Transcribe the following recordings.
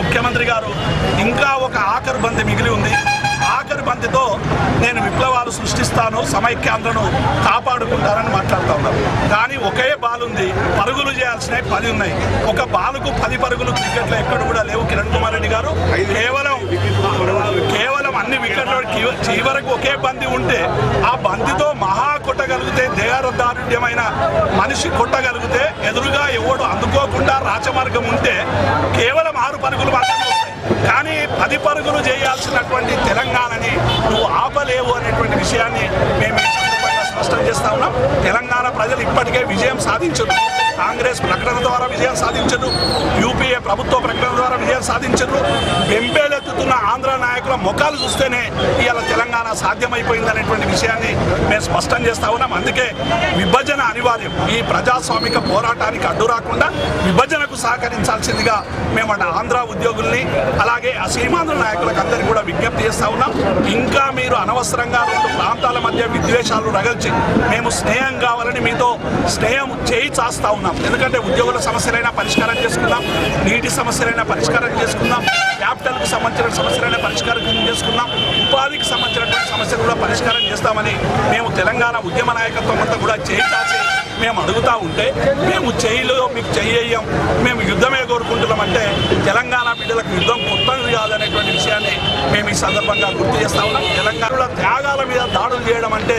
ముఖ్యమంత్రి గారు ఇంకా ఒక ఆఖరు బంతి మిగిలి ఉంది. ఆఖరి బంతితో నేను విప్లవాలు సృష్టిస్తాను, సమైక్యాంధ్రను కాపాడుకుంటానని మాట్లాడుతూ ఉన్నారు. కానీ ఒకే బాల్ ఉంది, పరుగులు చేయాల్సినవి 10 ఉన్నాయి. ఒక బాలుకు 10 పరుగులు క్రికెట్లో ఎక్కడ కూడా లేవు. కిరణ్ కుమార్ రెడ్డి గారు కేవలం అన్ని వికెట్ల చివరకు ఒకే బంతి ఉంటే ఆ బంతితో మహా కొట్టగలిగితే, దేహదారుఢ్యమైన మనిషి కొట్టగలిగితే, ఎదురుగా ఎవడు అందుకోకుండా రాచమార్గం ఉంటే కేవలం 6 పరుగులు మాత్రమే వస్తాయి. కానీ 10 పరుగులు చేయాల్సినటువంటి తెలంగాణని నువ్వు ఆపలేవు అనేటువంటి విషయాన్ని మేము స్పష్టం చేస్తా ఉన్నాం. తెలంగాణ ప్రజలు ఇప్పటికే విజయం సాధించరు. కాంగ్రెస్ ప్రకటన ద్వారా విజయం సాధించరు, యూపీఏ ప్రభుత్వ ప్రకటన ద్వారా విజయం సాధించరు. బెంబేలెత్తుతున్న ఆంధ్ర నాయకుల ముఖాలు చూస్తేనే ఇవాళ తెలంగాణ సాధ్యమైపోయిందనేటువంటి విషయాన్ని మేము స్పష్టం చేస్తా ఉన్నాం. అందుకే విభజన అనివార్యం. ఈ ప్రజాస్వామిక పోరాటానికి అడ్డు రాకుండా విభజనకు సహకరించాల్సిందిగా మేము ఆంధ్ర ఉద్యోగుల్ని అలాగే ఆ సీమాంధ్ర నాయకులకు అందరికీ కూడా విజ్ఞప్తి చేస్తా ఉన్నాం. ఇంకా మీరు అనవసరంగా 2 ప్రాంతాల మధ్య విద్వేషాలు రగల్చి మేము స్నేహం కావాలని మీతో స్నేహం చేయి చాస్తా ఉన్నాం. ఎందుకంటే ఉద్యోగుల సమస్యలైనా పరిష్కారం చేసుకుందాం, నీటి సమస్యలైనా పరిష్కారం చేసుకుందాం, క్యాపిటల్కు సంబంధించిన సమస్యలైనా పరిష్కారం చేసుకుందాం, ఉపాధికి సంబంధించినటువంటి సమస్యలు కూడా పరిష్కారం చేస్తామని మేము తెలంగాణ ఉద్యమ నాయకత్వం అంతా కూడా చేయి చాచి మేము అడుగుతూ ఉంటే, మేము చేయిలో మీకు చెయ్యం, మేము యుద్ధమే కోరుకుంటున్నామంటే తెలంగాణ బిడ్డలకు యుద్ధం కొత్తది కాదనేటువంటి విషయాన్ని మేము ఈ సందర్భంగా గుర్తు చేస్తా ఉన్నాం. తెలంగాణలో త్యాగాల మీద దాడులు చేయడం అంటే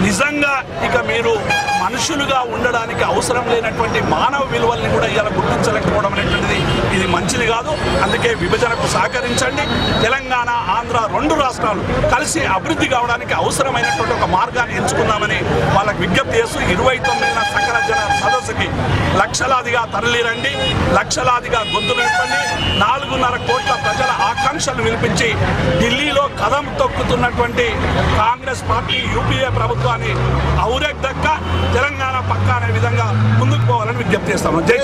నిజంగా ఇక మీరు మనుషులుగా ఉండడానికి అవసరం లేనటువంటి మానవ విలువల్ని కూడా ఇలా గుర్తించలేకపోవడం అనేటువంటిది ఇది మంచిది కాదు. అందుకే విభజనకు సహకరించండి. తెలంగాణ ఆంధ్ర 2 రాష్ట్రాలు కలిసి అభివృద్ధి కావడానికి అవసరమైనటువంటి ఒక మార్గాన్ని ఎంచుకుందామని వాళ్ళకి విజ్ఞప్తి చేస్తూ 29న సకల జన సదస్సుకి లక్షలాదిగా తరలిరండి, లక్షలాదిగా గొంతు నింపండి. 4.5 కోట్ల ప్రజల ఆకాంక్షలు వినిపించి ఢిల్లీలో కదం తొక్కుతున్నటువంటి కాంగ్రెస్ పార్టీ యూపీఏ ప్రభుత్వాన్ని ఔరేక్ దక్క తెలంగాణ పక్క అనే విధంగా ముందుకు పోవాలని విజ్ఞప్తి చేస్తాము. జై